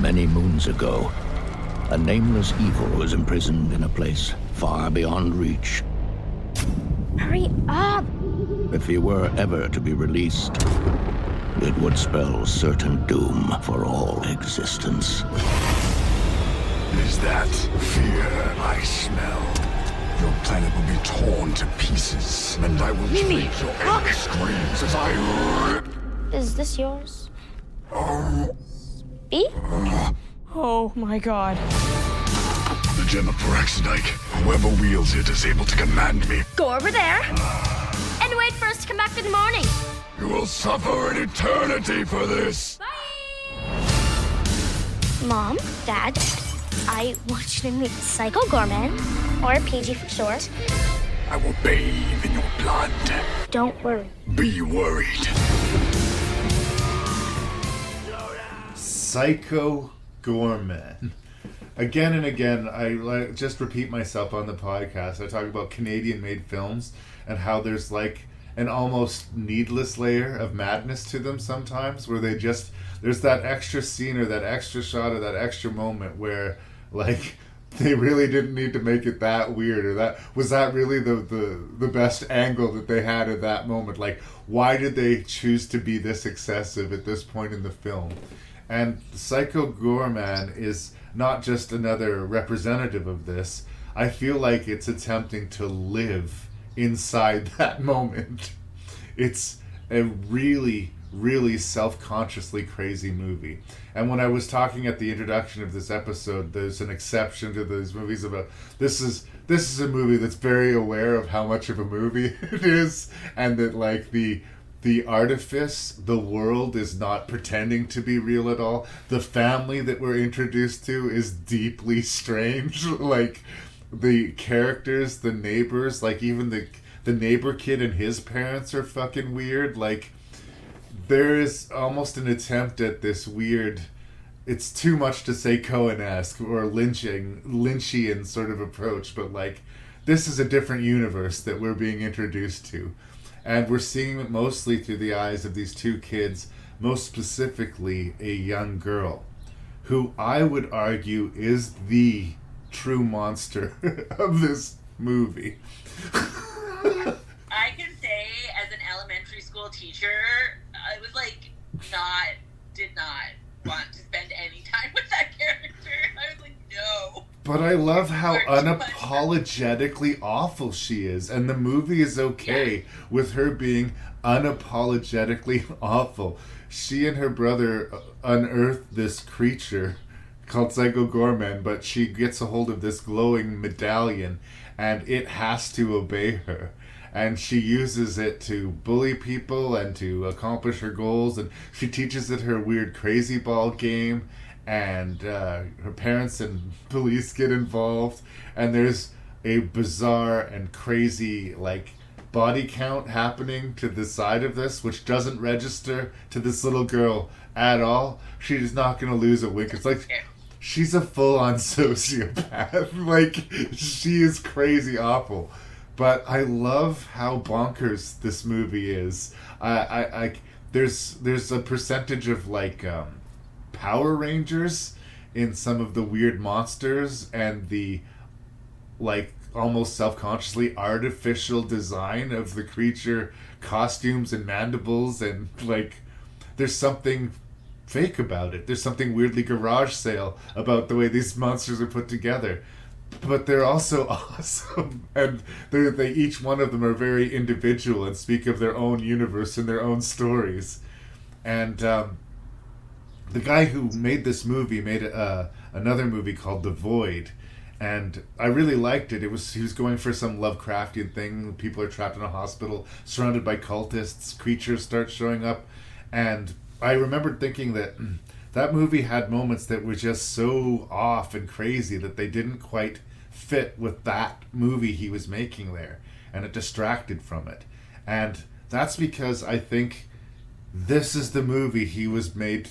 Many moons ago, a nameless evil was imprisoned in a place far beyond reach. Hurry up! If he were ever to be released, it would spell certain doom for all existence. Is that fear I smell? Your planet will be torn to pieces, and I will Mimi, treat your look! angry screams as I rip. Is this yours? Oh. B? Oh my god. The gem of Paraxidike. Whoever wields it is able to command me. Go over there and wait for us to come back in the morning. You will suffer an eternity for this. Mom, Dad, I want you to meet Psycho Goreman, or PG for short. I will bathe in your blood. Don't worry. Be worried. Psycho Goreman. Again and again, I just repeat myself on the podcast. I talk about Canadian-made films and how there's like an almost needless layer of madness to them sometimes, where there's that extra scene or that extra shot or that extra moment where like they really didn't need to make it that weird, or that was that really the best angle that they had at that moment. Like, why did they choose to be this excessive at this point in the film? And Psycho Goreman is not just another representative of this. I feel like it's attempting to live inside that moment. It's a really, really self-consciously crazy movie. And when I was talking at the introduction of this episode, there's an exception to those movies about this is a movie that's very aware of how much of a movie it is, and that like the artifice, the world is not pretending to be real at all. The family that we're introduced to is deeply strange. Like, the characters, the neighbors, like even the neighbor kid and his parents are fucking weird. Like, there is almost an attempt at this weird, it's too much to say Coen-esque or Lynchian sort of approach, but like, this is a different universe that we're being introduced to. And we're seeing it mostly through the eyes of these two kids, most specifically a young girl, who I would argue is the true monster of this movie. I can say, as an elementary school teacher, I was like, did not want to spend any time with that character. I was like, no. But I love how unapologetically awful she is, and the movie is okay with her being unapologetically awful. She and her brother unearth this creature called Psycho Goreman, but she gets a hold of this glowing medallion, and it has to obey her. And she uses it to bully people and to accomplish her goals, and she teaches it her weird crazy ball game, and her parents and police get involved, and there's a bizarre and crazy like body count happening to the side of this, which doesn't register to this little girl at all. She's not going to lose a wink. It's like she's a full-on sociopath. Like, she is crazy awful. But I love how bonkers this movie is. There's a percentage of like Power Rangers in some of the weird monsters and the like almost self-consciously artificial design of the creature costumes and mandibles, and like there's something fake about it. There's something weirdly garage sale about the way these monsters are put together. But they're also awesome, and they each one of them are very individual and speak of their own universe and their own stories. And the guy who made this movie made another movie called The Void, and I really liked it. He was going for some Lovecraftian thing. People are trapped in a hospital, surrounded by cultists. Creatures start showing up, and I remembered thinking that that movie had moments that were just so off and crazy that they didn't quite fit with that movie he was making there, and it distracted from it. And that's because I think this is the movie he was made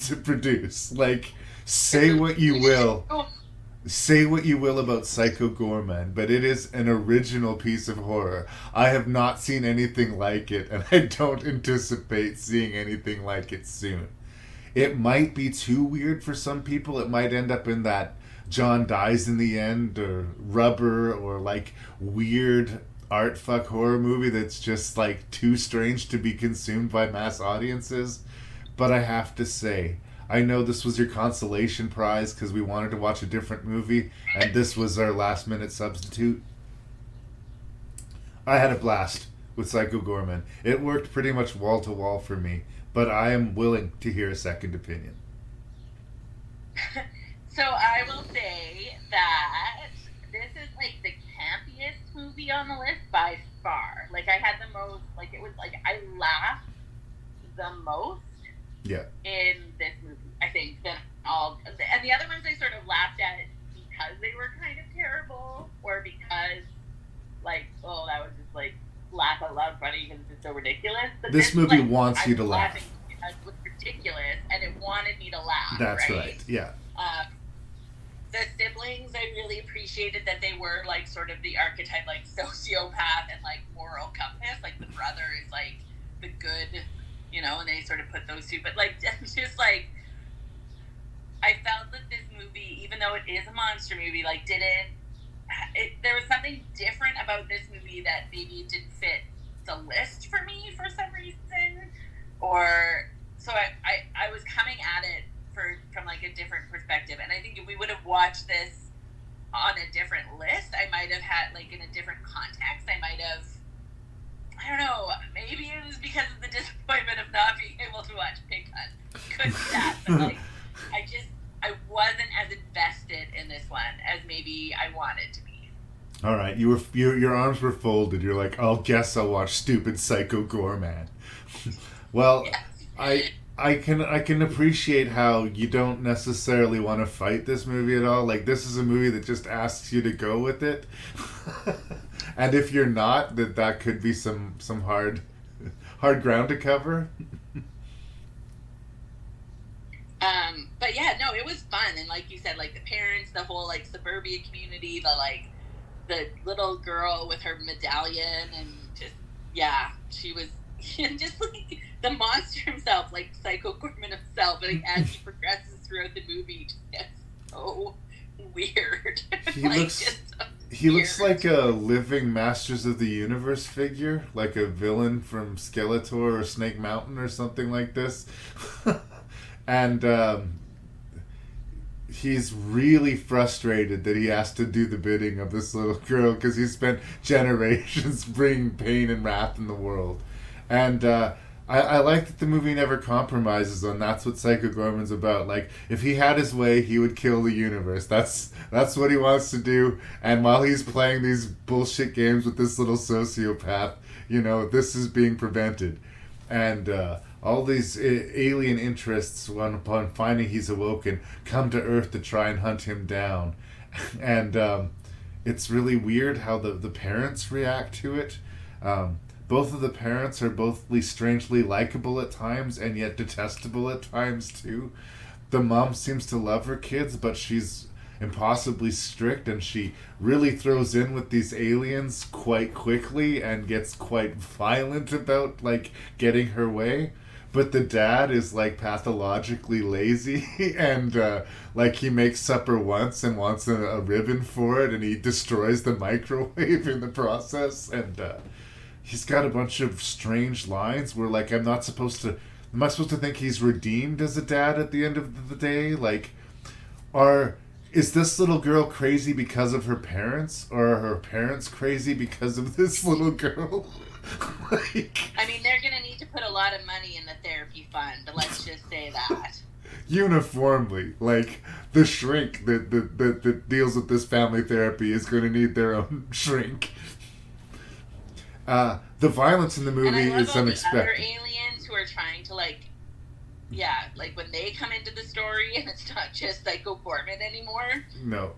to produce. Like, say what you will about Psycho Goreman, but it is an original piece of horror. I have not seen anything like it, and I don't anticipate seeing anything like it soon. it might be too weird for some people. It might end up in that John dies in the end, or Rubber, or like weird art fuck horror movie that's just like too strange to be consumed by mass audiences. But I have to say, I know this was your consolation prize because we wanted to watch a different movie, and this was our last minute substitute. I had a blast with Psycho Goreman. It worked pretty much wall to wall for me, but I am willing to hear a second opinion. So I will say that this is like the campiest movie on the list by far. Like, I had the most, like, it was like I laughed the most in this movie, I think, than all. And the other ones I sort of laughed at because they were kind of terrible, or because, like, oh, that was just like laugh out loud funny because it's so ridiculous. But this movie like, wants you to laugh. It was ridiculous, and it wanted me to laugh. That's right. Yeah. The siblings, I really appreciated that they were like sort of the archetype, like sociopath and like moral compass. Like, the brother is like the good, you know, and they sort of put those two. But like, just like, I felt that this movie, even though it is a monster movie, like there was something different about this movie that maybe didn't fit the list for me for some reason, or so I was coming at it from like a different perspective. And I think if we would have watched this on a different list, I might have had, like, in a different context, I might have, I don't know, maybe it was because of the disappointment of not being able to watch Pig Hunt. Could be that, but like, I wasn't as invested in this one as maybe I wanted to be. All right, your arms were folded. You're like, I'll watch stupid Psycho Goreman. Well, yes. I can appreciate how you don't necessarily want to fight this movie at all. Like, this is a movie that just asks you to go with it. And if you're not, that could be some hard ground to cover. But yeah, no, it was fun. And like you said, like, the parents, the whole like suburbia community, the little girl with her medallion, and just, yeah, she was just like the monster himself, like Psycho Goreman himself, and as he progresses throughout the movie, he just gets so weird. He looks like a living Masters of the Universe figure, like a villain from Skeletor or Snake Mountain or something like this. And he's really frustrated that he has to do the bidding of this little girl because he spent generations bringing pain and wrath in the world. And I like that the movie never compromises on that's what Psycho Goreman's about. Like, if he had his way, he would kill the universe. That's what he wants to do. And while he's playing these bullshit games with this little sociopath, you know, this is being prevented. And all these alien interests, upon finding he's awoken, come to Earth to try and hunt him down. And it's really weird how the parents react to it. Both of the parents are both strangely likable at times and yet detestable at times too. The mom seems to love her kids, but she's impossibly strict, and she really throws in with these aliens quite quickly and gets quite violent about like getting her way. But the dad is like pathologically lazy and like he makes supper once and wants a ribbon for it, and he destroys the microwave in the process. And he's got a bunch of strange lines where, like, am I supposed to think he's redeemed as a dad at the end of the day? Like, is this little girl crazy because of her parents, or are her parents crazy because of this little girl? Like, I mean, they're gonna need to put a lot of money in the therapy fund, let's just say that. Uniformly, like, the shrink that deals with this family therapy is going to need their own shrink. The violence in the movie is unexpected. The other aliens who are trying to, like, yeah, like when they come into the story and it's not just Psycho Goreman anymore. No.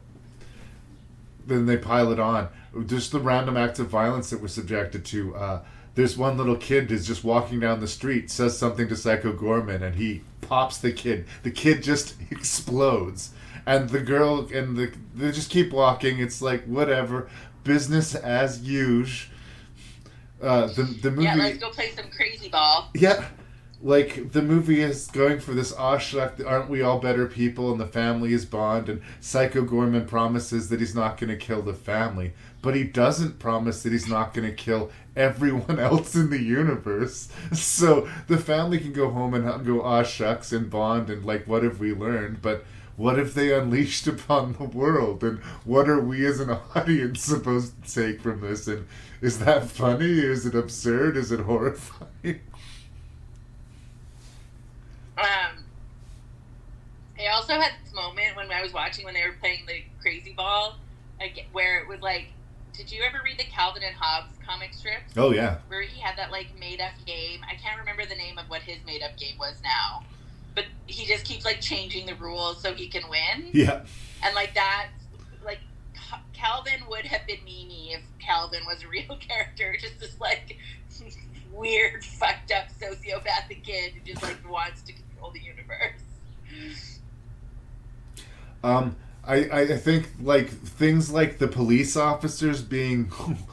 Then they pile it on. Just the random acts of violence that we're subjected to. There's one little kid who's just walking down the street, says something to Psycho Goreman, and he pops the kid. The kid just explodes. And the girl they just keep walking. It's like, whatever. Business as usual. The movie. Yeah, let's go play some crazy ball. Yeah. like, the movie is going for this, aren't we all better people, and the family is bond, and Psycho Goreman promises that he's not going to kill the family, but he doesn't promise that he's not going to kill everyone else in the universe. So the family can go home and go, aw shucks, and bond, and like, what have we learned? But what if they unleashed upon the world? And what are we as an audience supposed to take from this? And is that funny? Is it absurd? Is it horrifying? I also had this moment when I was watching when they were playing the Crazy Ball, like, where it was like, did you ever read the Calvin and Hobbes comic strips? Oh, yeah. Where he had that, like, made-up game. I can't remember the name of what his made-up game was now. But he just keeps, like, changing the rules so he can win. Yeah. And, like, that, like, Calvin would have been Mimi if Calvin was a real character. Just this, like, weird, fucked up, sociopathic kid who just, like, wants to control the universe. I think, like, things like the police officers being,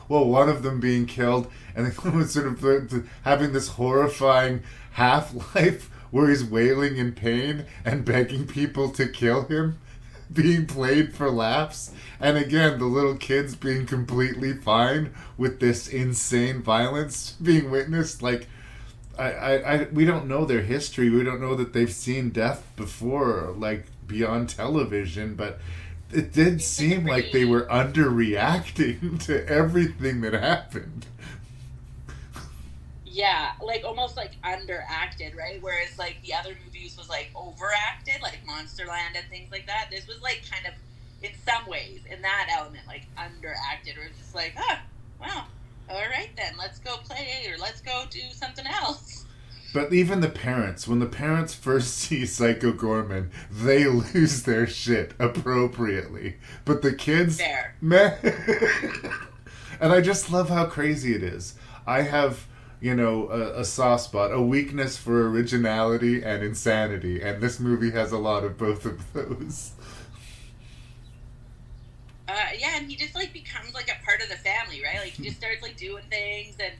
well, one of them being killed, and then sort of having this horrifying half-life where he's wailing in pain and begging people to kill him, being played for laughs, and again, the little kids being completely fine with this insane violence being witnessed. Like, we don't know their history. We don't know that they've seen death before, like, beyond television, but it did seem like they were underreacting to everything that happened. Yeah, like, almost, like, underacted, right? Whereas, like, the other movies was, like, overacted, like Monsterland and things like that. This was, like, kind of, in some ways, in that element, like, underacted, or it's just like, well, all right then, let's go play, or let's go do something else. But even the parents, when the parents first see Psycho Goreman, they lose their shit appropriately. But the kids, Fair. meh. And I just love how crazy it is. I have, you know, a soft spot, a weakness for originality and insanity, and this movie has a lot of both of those. Yeah, and he just, like, becomes, like, a part of the family, right? Like, he just starts, like, doing things, and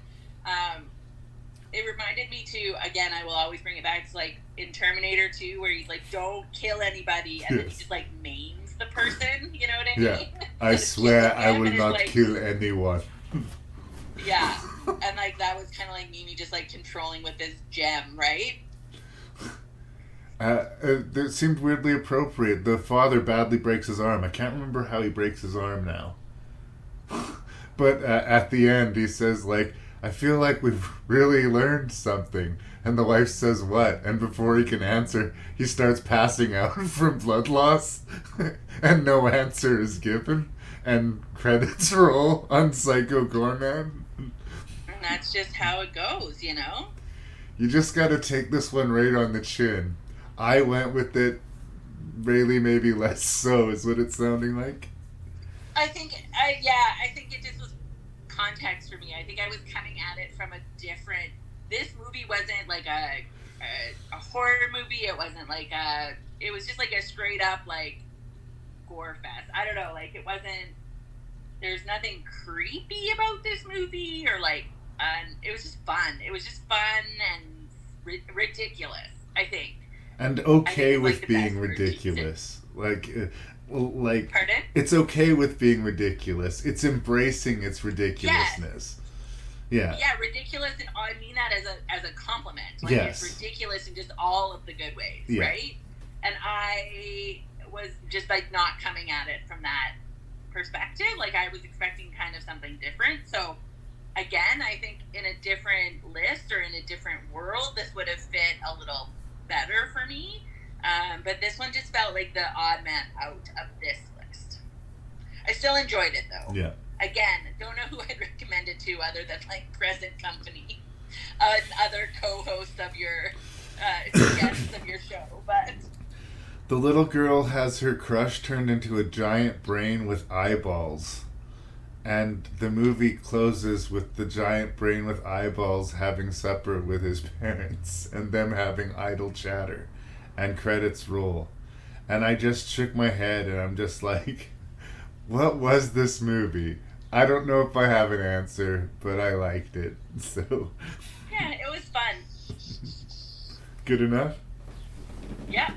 it reminded me, too, again, I will always bring it back to, like, in Terminator 2, where he's like, don't kill anybody, and then he just, like, maims the person, you know what I mean? Yeah, I swear I will not kill anyone. Yeah, and, like, that was kind of like Mimi just, like, controlling with this gem, right? It seemed weirdly appropriate. The father badly breaks his arm. I can't remember how he breaks his arm now. But at the end, he says, like, I feel like we've really learned something. And the wife says, what? And before he can answer, he starts passing out from blood loss. And no answer is given. And credits roll on Psycho Goreman. And that's just how it goes, you know? You just gotta take this one right on the chin. I went with it. Raylee maybe less so, is what it's sounding like. I think it just was context for me. I think I was coming at it from a different... This movie wasn't like a horror movie. It wasn't like it was just like a straight up, like, gore fest. I don't know, like, it wasn't... There's nothing creepy about this movie, or, like, it was just fun. It was just fun and ridiculous, I think. And okay think with like being ridiculous. Like, Pardon? It's okay with being ridiculous. It's embracing its ridiculousness. Yes. Yeah, ridiculous, and I mean that as a compliment. Like, yes. It's ridiculous in just all of the good ways, yeah. right? And I was just, like, not coming at it from that perspective. Like, I was expecting kind of something different. So, again, I think in a different list or in a different world, this would have fit a little better for me. But this one just felt like the odd man out of this list. I still enjoyed it, though. Yeah. Again, don't know who I'd recommend it to other than, like, present company, other co-hosts of your guests of your show. But the little girl has her crush turned into a giant brain with eyeballs. And the movie closes with the giant brain with eyeballs having supper with his parents and them having idle chatter. And credits roll. And I just shook my head and I'm just like, what was this movie? I don't know if I have an answer, but I liked it. So yeah, it was fun. Good enough? Yeah.